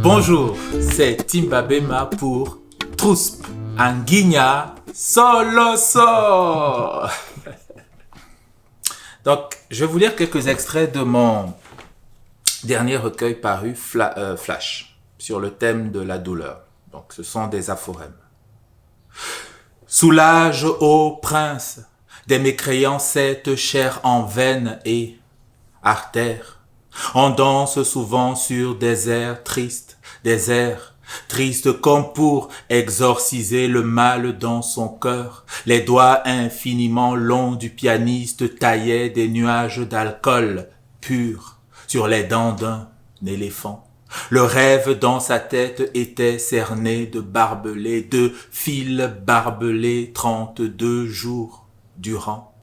Bonjour, c'est Timbabema pour Trusp Anguigna Soloso. Donc, je vais vous lire quelques extraits de mon dernier recueil paru, Flash, sur le thème de la douleur. Donc, ce sont des aphorèmes. Soulage, ô prince, des mécréants cette chair en veine et artère. On danse souvent sur des airs tristes comme pour exorciser le mal dans son cœur. Les doigts infiniment longs du pianiste taillaient des nuages d'alcool pur sur les dents d'un éléphant. Le rêve dans sa tête était cerné de barbelés, de fils barbelés 32 jours durant.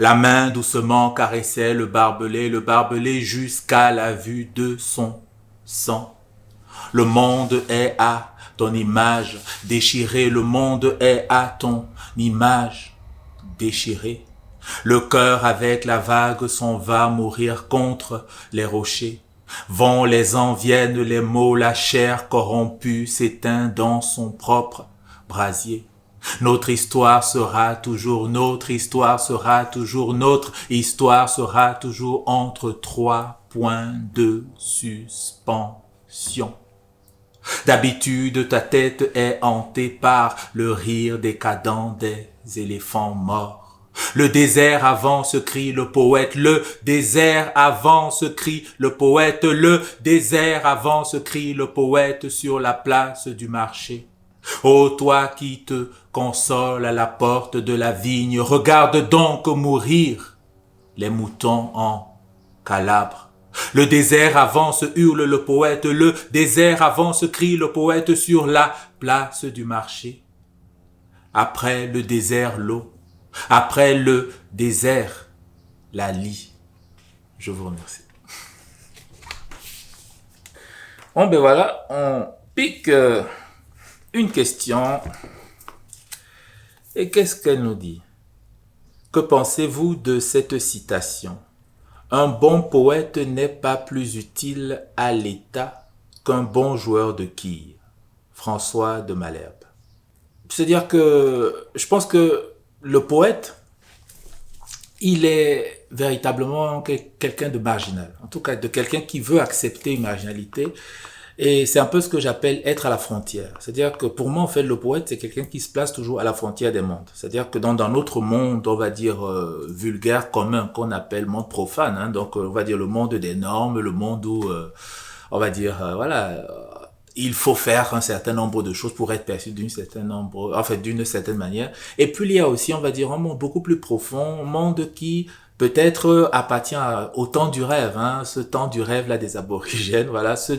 La main doucement caressait le barbelé jusqu'à la vue de son sang. Le monde est à ton image déchirée, le monde est à ton image déchirée. Le cœur avec la vague s'en va mourir contre les rochers. Vont les ans, viennent les mots, la chair corrompue s'éteint dans son propre brasier. Notre histoire sera toujours notre histoire sera toujours notre histoire sera toujours entre 3 points de suspension. D'habitude, ta tête est hantée par le rire décadent des éléphants morts. Le désert avance, crie le poète, le désert avance, crie le poète, le désert avance, crie le poète sur la place du marché. Ô toi qui te console à la porte de la vigne, regarde donc mourir les moutons en Calabre. Le désert avance, hurle le poète, le désert avance, crie le poète sur la place du marché. Après le désert, l'eau. Après le désert, la lie. Je vous remercie. Bon, ben voilà, on pique une question. Et qu'est-ce qu'elle nous dit? Que pensez-vous de cette citation? Un bon poète n'est pas plus utile à l'État qu'un bon joueur de quilles. François de Malherbe. C'est-à-dire que je pense que le poète, il est véritablement quelqu'un de marginal. En tout cas, de quelqu'un qui veut accepter une marginalité. Et c'est un peu ce que j'appelle être à la frontière. C'est-à-dire que pour moi, en fait, le poète, c'est quelqu'un qui se place toujours à la frontière des mondes. C'est-à-dire que dans notre monde, on va dire vulgaire, commun, qu'on appelle monde profane, hein, donc on va dire le monde des normes, le monde où, on va dire, il faut faire un certain nombre de choses pour être perçu d'une certaine manière. Et puis il y a aussi, on va dire, un monde beaucoup plus profond, un monde qui peut-être appartient au temps du rêve, hein, ce temps du rêve là des aborigènes, voilà, ce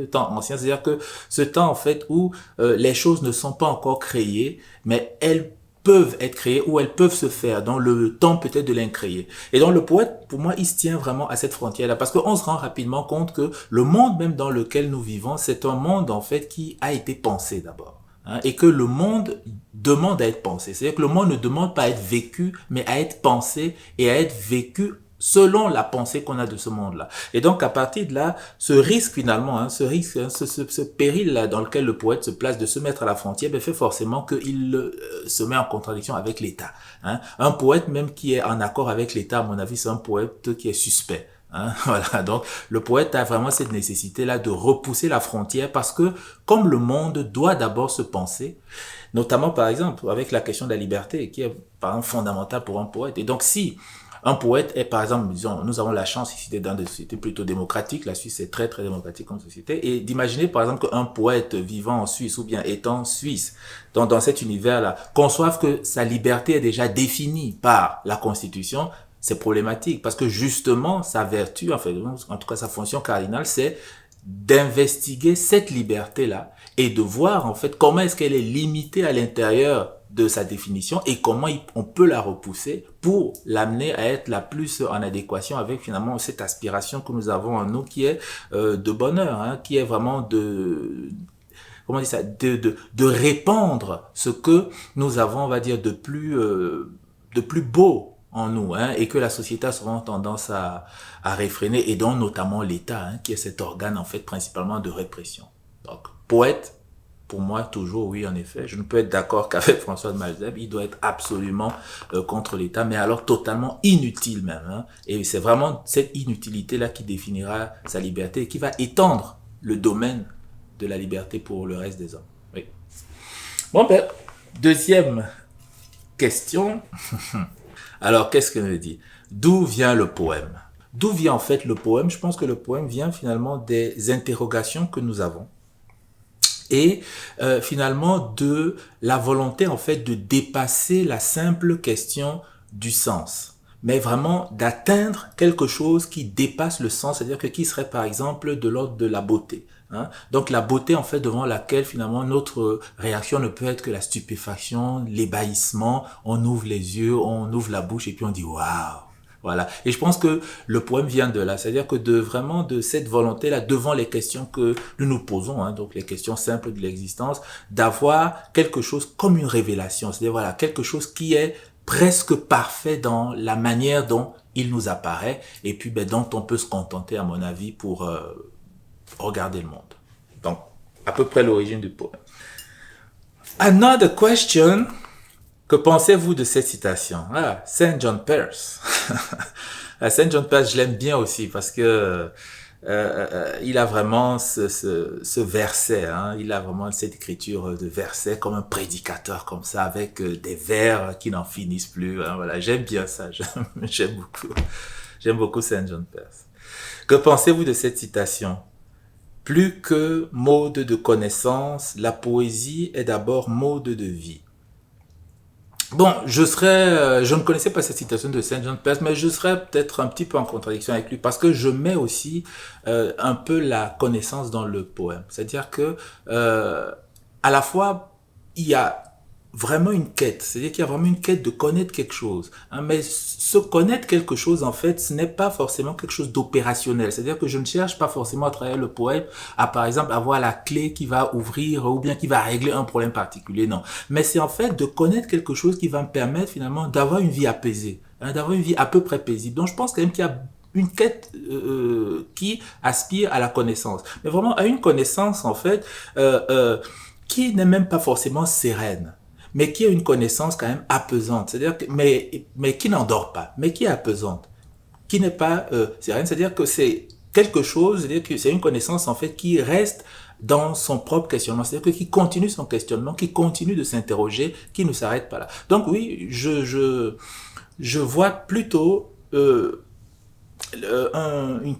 temps ancien, c'est-à-dire que ce temps en fait où les choses ne sont pas encore créées, mais elles peuvent être créées ou elles peuvent se faire dans le temps peut-être de l'incréer. Et donc le poète, pour moi, il se tient vraiment à cette frontière-là parce qu'on se rend rapidement compte que le monde même dans lequel nous vivons, c'est un monde en fait qui a été pensé d'abord. Hein, et que le monde demande à être pensé. C'est-à-dire que le monde ne demande pas à être vécu, mais à être pensé et à être vécu selon la pensée qu'on a de ce monde-là. Et donc, à partir de là, ce risque finalement, hein, ce péril-là dans lequel le poète se place de se mettre à la frontière, fait forcément qu'il se met en contradiction avec l'État. Hein. Un poète même qui est en accord avec l'État, à mon avis, c'est un poète qui est suspect. Hein, voilà, donc le poète a vraiment cette nécessité-là de repousser la frontière parce que comme le monde doit d'abord se penser, notamment par exemple avec la question de la liberté qui est par exemple fondamentale pour un poète. Et donc si un poète est par exemple, disons, nous avons la chance ici d'être dans des sociétés plutôt démocratiques, la Suisse est très très démocratique comme société, et d'imaginer par exemple qu'un poète vivant en Suisse ou bien étant suisse, dans cet univers-là, conçoive que sa liberté est déjà définie par la Constitution. C'est problématique parce que justement sa vertu, en fait, en tout cas sa fonction cardinale, c'est d'investiguer cette liberté-là et de voir en fait comment est-ce qu'elle est limitée à l'intérieur de sa définition et comment on peut la repousser pour l'amener à être la plus en adéquation avec finalement cette aspiration que nous avons en nous qui est de bonheur, hein, qui est vraiment de répandre ce que nous avons, on va dire, de plus beau en nous, hein, et que la société a souvent tendance à réfréner, et dont notamment l'État, hein, qui est cet organe en fait principalement de répression. Donc, poète, pour moi, toujours, oui, en effet. Je ne peux être d'accord qu'avec François de Malesherbes, il doit être absolument contre l'État, mais alors totalement inutile même. Hein. Et c'est vraiment cette inutilité-là qui définira sa liberté et qui va étendre le domaine de la liberté pour le reste des hommes. Oui. Bon, ben, deuxième question. Alors, qu'est-ce que me dit? D'où vient le poème? D'où vient en fait le poème? Je pense que le poème vient finalement des interrogations que nous avons et finalement de la volonté en fait de dépasser la simple question du sens, mais vraiment d'atteindre quelque chose qui dépasse le sens, c'est-à-dire que qui serait par exemple de l'ordre de la beauté. Hein? Donc la beauté en fait devant laquelle finalement notre réaction ne peut être que la stupéfaction, l'ébahissement, on ouvre les yeux, on ouvre la bouche et puis on dit waouh. Voilà. Et je pense que le poème vient de là. C'est-à-dire que vraiment de cette volonté-là, devant les questions que nous nous posons, hein, donc les questions simples de l'existence, d'avoir quelque chose comme une révélation. C'est-à-dire, voilà, quelque chose qui est presque parfait dans la manière dont il nous apparaît et puis, dont on peut se contenter, à mon avis, pour regarder le monde. Donc, à peu près l'origine du poème. Another question. Que pensez-vous de cette citation? Ah, Saint John Peirce. Saint John Peirce, je l'aime bien aussi parce que il a vraiment ce verset. Hein, il a vraiment cette écriture de verset comme un prédicateur comme ça, avec des vers qui n'en finissent plus. Hein, voilà, j'aime bien ça. J'aime beaucoup. J'aime beaucoup Saint John Peirce. Que pensez-vous de cette citation? Plus que mode de connaissance, la poésie est d'abord mode de vie. Bon, je ne connaissais pas cette citation de Saint John Peirce, mais je serais peut-être un petit peu en contradiction avec lui parce que je mets aussi un peu la connaissance dans le poème. C'est-à-dire que à la fois il y a vraiment une quête, c'est-à-dire qu'il y a vraiment une quête de connaître quelque chose. Hein, mais se connaître quelque chose, en fait, ce n'est pas forcément quelque chose d'opérationnel. C'est-à-dire que je ne cherche pas forcément à travers le poème à, par exemple, avoir la clé qui va ouvrir ou bien qui va régler un problème particulier, non. Mais c'est en fait de connaître quelque chose qui va me permettre finalement d'avoir une vie apaisée, hein, d'avoir une vie à peu près paisible. Donc je pense quand même qu'il y a une quête qui aspire à la connaissance. Mais vraiment à une connaissance, en fait, qui n'est même pas forcément sereine, mais qui a une connaissance quand même apaisante, c'est-à-dire que, mais qui n'endort pas, mais qui est apaisante, qui n'est pas sereine, c'est-à-dire que c'est quelque chose, c'est-à-dire que c'est une connaissance en fait qui reste dans son propre questionnement, c'est-à-dire que qui continue son questionnement, qui continue de s'interroger, qui ne s'arrête pas là. Donc oui, je vois plutôt une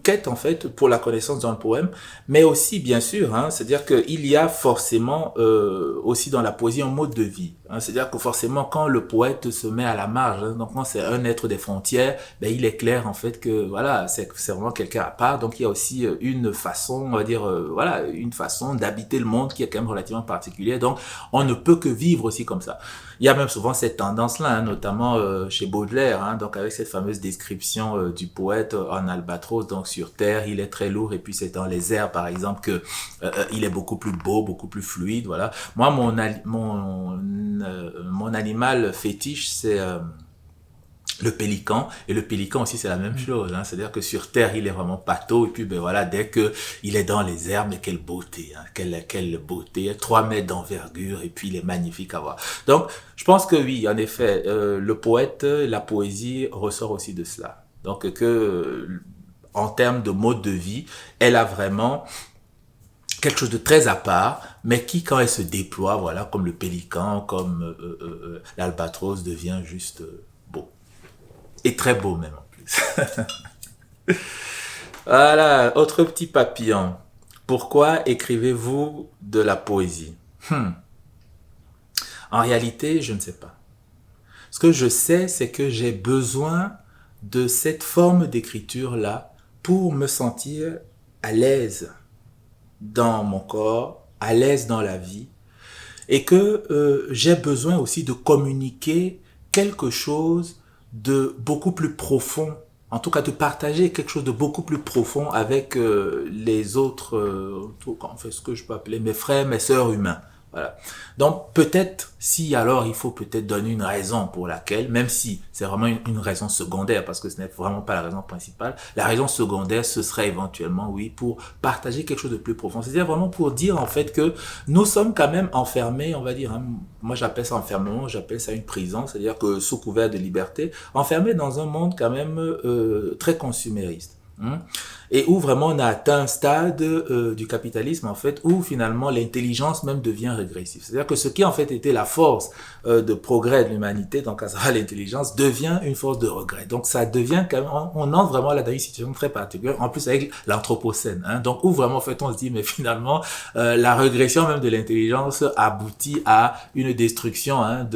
quête en fait pour la connaissance dans le poème, mais aussi bien sûr, hein, c'est-à-dire qu'il y a forcément aussi dans la poésie un mode de vie. Hein, c'est-à-dire que forcément quand le poète se met à la marge, hein, donc quand c'est un être des frontières, il est clair en fait que voilà, c'est vraiment quelqu'un à part. Donc il y a aussi une façon, on va dire, voilà, une façon d'habiter le monde qui est quand même relativement particulière. Donc on ne peut que vivre aussi comme ça. Il y a même souvent cette tendance-là, hein, notamment chez Baudelaire, hein, donc avec cette fameuse description du poète en albatros, donc sur terre, il est très lourd, et puis c'est dans les airs, par exemple, que il est beaucoup plus beau, beaucoup plus fluide, voilà. Moi, mon animal fétiche, c'est le pélican, et le pélican aussi c'est la même chose, hein. C'est-à-dire que sur terre il est vraiment pâteau, et puis voilà, dès que il est dans les airs, mais quelle beauté, hein, quelle beauté, 3 mètres d'envergure, et puis il est magnifique à voir. Donc je pense que oui, en effet, le poète, la poésie ressort aussi de cela. Donc que en termes de mode de vie, elle a vraiment quelque chose de très à part, mais qui, quand elle se déploie, voilà, comme le pélican, comme l'albatros, devient juste beau. Et très beau même en plus. Voilà, autre petit papillon. Pourquoi écrivez-vous de la poésie? En réalité, je ne sais pas. Ce que je sais, c'est que j'ai besoin de cette forme d'écriture-là pour me sentir à l'aise dans mon corps, à l'aise dans la vie, et que j'ai besoin aussi de communiquer quelque chose de beaucoup plus profond, en tout cas de partager quelque chose de beaucoup plus profond avec les autres, en fait, ce que je peux appeler mes frères, mes sœurs humains. Voilà. Donc peut-être, si alors il faut peut-être donner une raison pour laquelle, même si c'est vraiment une raison secondaire, parce que ce n'est vraiment pas la raison principale, la raison secondaire, ce serait éventuellement, oui, pour partager quelque chose de plus profond. C'est-à-dire vraiment pour dire en fait que nous sommes quand même enfermés, on va dire, hein, moi j'appelle ça enfermement, j'appelle ça une prison, c'est-à-dire que sous couvert de liberté, enfermés dans un monde quand même très consumériste. Et où vraiment on a atteint un stade du capitalisme en fait où finalement l'intelligence même devient régressive. C'est-à-dire que ce qui en fait était la force de progrès de l'humanité, donc à savoir l'intelligence, devient une force de regret. Donc ça devient quand même, on entre vraiment là dans une situation très particulière, en plus avec l'anthropocène. Hein, donc où vraiment en fait on se dit mais finalement la régression même de l'intelligence aboutit à une destruction hein,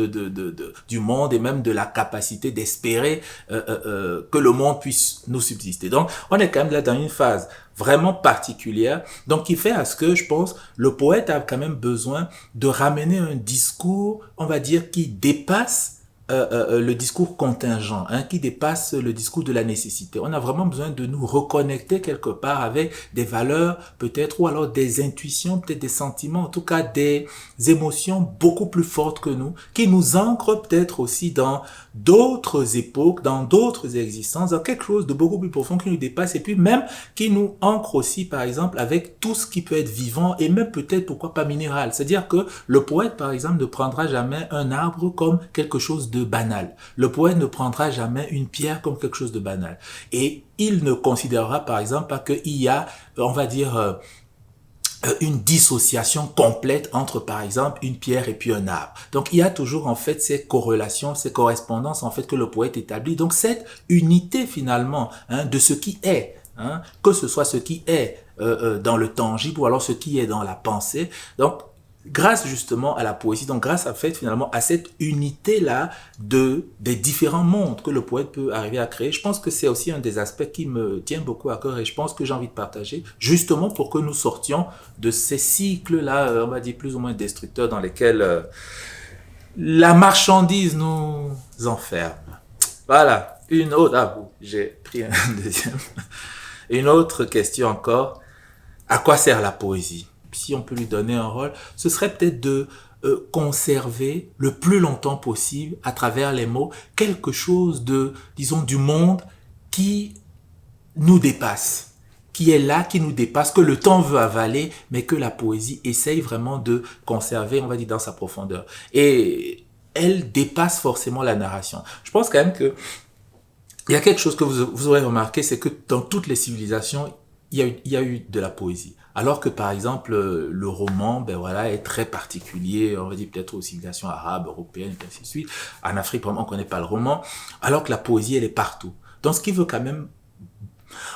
du monde et même de la capacité d'espérer que le monde puisse nous subsister. Donc on est quand même là dans une phase vraiment particulière, donc qui fait à ce que je pense le poète a quand même besoin de ramener un discours, on va dire, qui dépasse le discours contingent, hein, qui dépasse le discours de la nécessité. On a vraiment besoin de nous reconnecter quelque part avec des valeurs peut-être, ou alors des intuitions, peut-être des sentiments, en tout cas des émotions beaucoup plus fortes que nous, qui nous ancrent peut-être aussi dans d'autres époques, dans d'autres existences, dans quelque chose de beaucoup plus profond qui nous dépasse, et puis même qui nous ancre aussi, par exemple, avec tout ce qui peut être vivant, et même peut-être, pourquoi pas minéral. C'est-à-dire que le poète, par exemple, ne prendra jamais un arbre comme quelque chose de banal. Le poète ne prendra jamais une pierre comme quelque chose de banal. Et il ne considérera, par exemple, pas qu'il y a, on va dire, une dissociation complète entre, par exemple, une pierre et puis un arbre. Donc, il y a toujours, en fait, ces corrélations, ces correspondances, en fait, que le poète établit. Donc, cette unité, finalement, hein, de ce qui est, hein, que ce soit ce qui est dans le tangible ou alors ce qui est dans la pensée. Donc, grâce justement à la poésie, donc grâce à fait finalement à cette unité-là des différents mondes que le poète peut arriver à créer, je pense que c'est aussi un des aspects qui me tient beaucoup à cœur et je pense que j'ai envie de partager justement pour que nous sortions de ces cycles-là, on va dire plus ou moins destructeurs dans lesquels la marchandise nous enferme. Voilà, une autre, ah bon, j'ai pris un deuxième. Une autre question encore, à quoi sert la poésie ? Si on peut lui donner un rôle, ce serait peut-être de conserver le plus longtemps possible, à travers les mots, quelque chose de, disons, du monde qui nous dépasse, qui est là, qui nous dépasse, que le temps veut avaler, mais que la poésie essaye vraiment de conserver, on va dire, dans sa profondeur. Et elle dépasse forcément la narration. Je pense quand même que il y a quelque chose que vous aurez remarqué, c'est que dans toutes les civilisations, il y a eu de la poésie. Alors que par exemple le roman, ben voilà, est très particulier, on va dire peut-être aux civilisations arabes, européennes, et ainsi de suite. En Afrique, vraiment, on connaît pas le roman, alors que la poésie, elle est partout. Donc ce qui veut quand même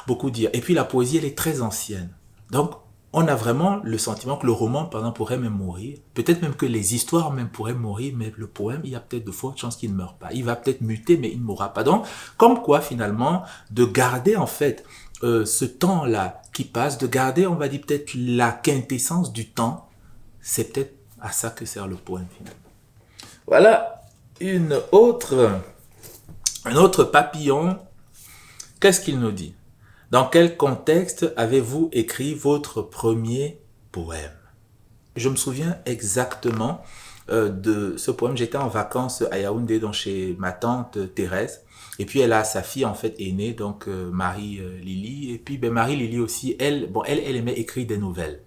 beaucoup dire. Et puis la poésie, elle est très ancienne. Donc on a vraiment le sentiment que le roman, par exemple, pourrait même mourir. Peut-être même que les histoires même pourraient mourir, mais le poème, il y a peut-être de fortes chances qu'il ne meure pas. Il va peut-être muter, mais il ne mourra pas. Donc, comme quoi, finalement, de garder, en fait, ce temps-là qui passe, de garder, on va dire, peut-être la quintessence du temps, c'est peut-être à ça que sert le poème, finalement. Voilà un autre papillon. Qu'est-ce qu'il nous dit? Dans quel contexte avez-vous écrit votre premier poème? Je me souviens exactement de ce poème. J'étais en vacances à Yaoundé, donc chez ma tante Thérèse. Et puis elle a sa fille en fait aînée, donc Marie-Lily. Et puis ben, Marie-Lily aussi, elle aimait écrire des nouvelles.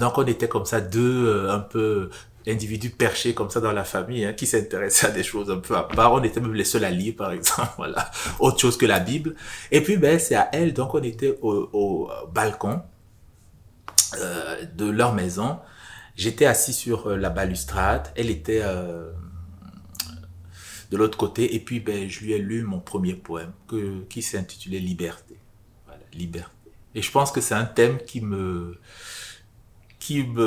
Donc on était comme ça deux un peu individus perchés comme ça dans la famille, hein, qui s'intéressaient à des choses un peu à part. On était même les seuls à lire, par exemple, voilà, autre chose que la Bible. Et puis ben c'est à elle, donc on était au balcon de leur maison. J'étais assis sur la balustrade, elle était de l'autre côté, et puis ben je lui ai lu mon premier poème qui s'intitulait Liberté. Voilà, Liberté. Et je pense que c'est un thème qui me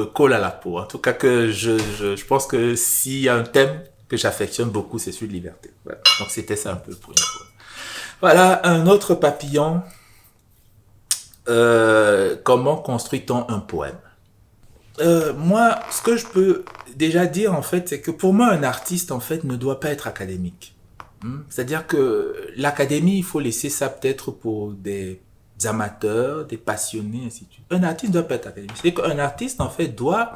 colle à la peau. En tout cas, que je pense que s'il y a un thème que j'affectionne beaucoup, c'est celui de liberté. Voilà. Donc, c'était ça un peu le premier poème. Voilà, un autre papillon. Comment construit-on un poème? Moi, ce que je peux déjà dire, en fait, c'est que pour moi, un artiste, en fait, ne doit pas être académique. C'est-à-dire que l'académie, il faut laisser ça peut-être pour des amateurs, des passionnés, ainsi de suite. Un artiste ne doit pas être académique. C'est-à-dire qu'un artiste, en fait, doit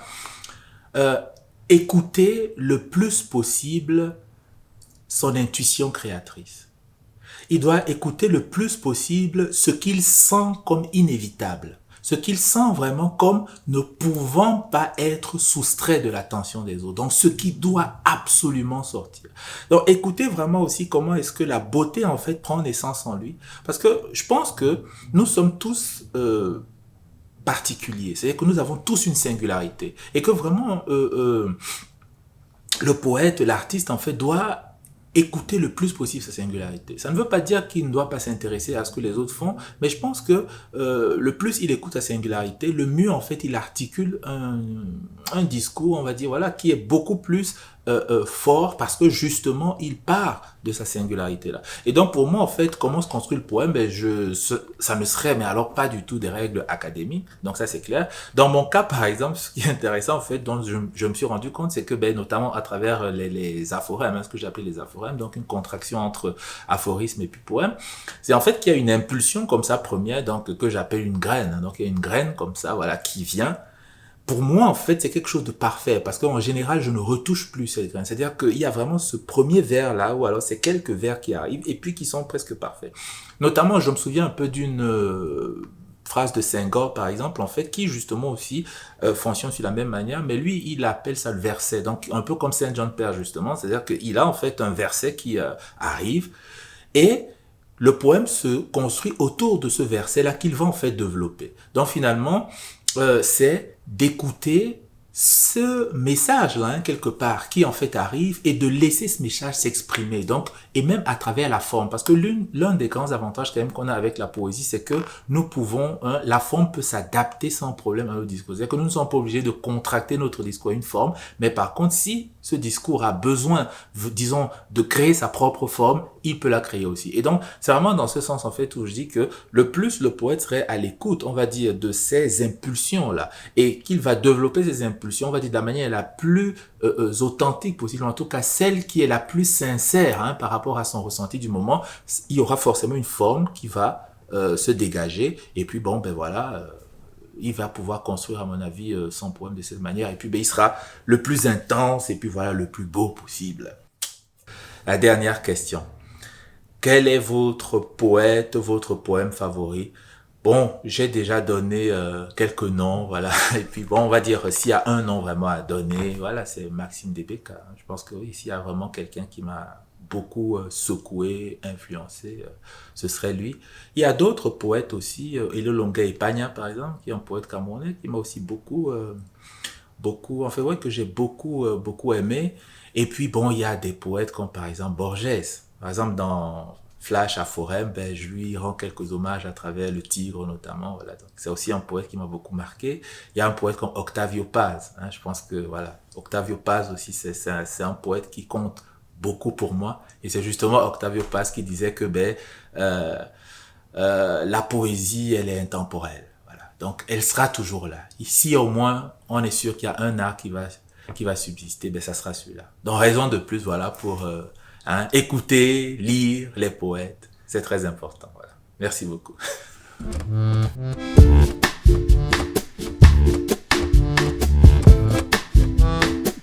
écouter le plus possible son intuition créatrice. Il doit écouter le plus possible ce qu'il sent comme inévitable, ce qu'il sent vraiment comme ne pouvant pas être soustrait de l'attention des autres. Donc, ce qui doit absolument sortir. Donc, écoutez vraiment aussi comment est-ce que la beauté, en fait, prend naissance en lui. Parce que je pense que nous sommes tous particuliers. C'est-à-dire que nous avons tous une singularité. Et que vraiment, le poète, l'artiste, en fait, doit écouter le plus possible sa singularité. Ça ne veut pas dire qu'il ne doit pas s'intéresser à ce que les autres font, mais je pense que le plus il écoute sa singularité, le mieux en fait il articule un discours, on va dire, voilà, qui est beaucoup plus fort parce que justement il part de sa singularité là. Et donc pour moi en fait, comment se construit le poème, ça ne serait mais alors pas du tout des règles académiques, donc ça c'est clair. Dans mon cas par exemple, ce qui est intéressant en fait, dont je me suis rendu compte, c'est que notamment à travers les aphorèmes, ce que j'appelais les aphorèmes, donc une contraction entre aphorisme et puis poème, c'est en fait qu'il y a une impulsion comme ça première, donc que j'appelle une graine. Donc il y a une graine comme ça, voilà, qui vient. Pour moi, en fait, c'est quelque chose de parfait parce qu'en général, je ne retouche plus cette graine. C'est-à-dire qu'il y a vraiment ce premier vers là, ou alors c'est quelques vers qui arrivent et puis qui sont presque parfaits. Notamment, je me souviens un peu d'une phrase de Senghor, par exemple, en fait, qui justement aussi fonctionne sur la même manière, mais lui, il appelle ça le verset. Donc, un peu comme Saint Jean de Père, justement. C'est-à-dire qu'il a en fait un verset qui arrive et le poème se construit autour de ce verset-là qu'il va en fait développer. Donc, finalement, c'est d'écouter ce message-là, hein, quelque part, qui en fait arrive, et de laisser ce message s'exprimer. Donc, et même à travers la forme. Parce que l'un des grands avantages quand même qu'on a avec la poésie, c'est que nous pouvons, hein, la forme peut s'adapter sans problème à notre discours. C'est-à-dire que nous ne sommes pas obligés de contracter notre discours à une forme, mais par contre, si ce discours a besoin, disons, de créer sa propre forme, il peut la créer aussi. Et donc, c'est vraiment dans ce sens, en fait, où je dis que le plus le poète serait à l'écoute, on va dire, de ces impulsions-là, et qu'il va développer ces impulsions, on va dire, de la manière la plus authentique possible, en tout cas, celle qui est la plus sincère, hein, par rapport à son ressenti du moment, il y aura forcément une forme qui va se dégager, et puis bon, voilà, il va pouvoir construire, à mon avis, son poème de cette manière, et puis il sera le plus intense, et puis voilà, le plus beau possible. La dernière question. Quel est votre poète, votre poème favori? Bon, j'ai déjà donné quelques noms, voilà. Et puis bon, on va dire, s'il y a un nom vraiment à donner, voilà, c'est Maxime Debeka. Je pense que oui, s'il y a vraiment quelqu'un qui m'a beaucoup secoué, influencé, ce serait lui. Il y a d'autres poètes aussi, Elio Longa Epagna, par exemple, qui est un poète camerounais, qui m'a aussi beaucoup, en fait, ouais, que j'ai beaucoup aimé. Et puis bon, il y a des poètes comme par exemple Borges. Par exemple, dans Flash à Forêt, je lui rends quelques hommages à travers Le Tigre notamment. Voilà. Donc, c'est aussi un poète qui m'a beaucoup marqué. Il y a un poète comme Octavio Paz. Hein, je pense que voilà, Octavio Paz aussi, c'est un poète qui compte beaucoup pour moi. Et c'est justement Octavio Paz qui disait que la poésie, elle est intemporelle. Voilà. Donc, elle sera toujours là. Ici, au moins, on est sûr qu'il y a un art qui va subsister. Ça sera celui-là. Donc, raison de plus, voilà, pour écouter, lire les poètes, c'est très important. Voilà. Merci beaucoup.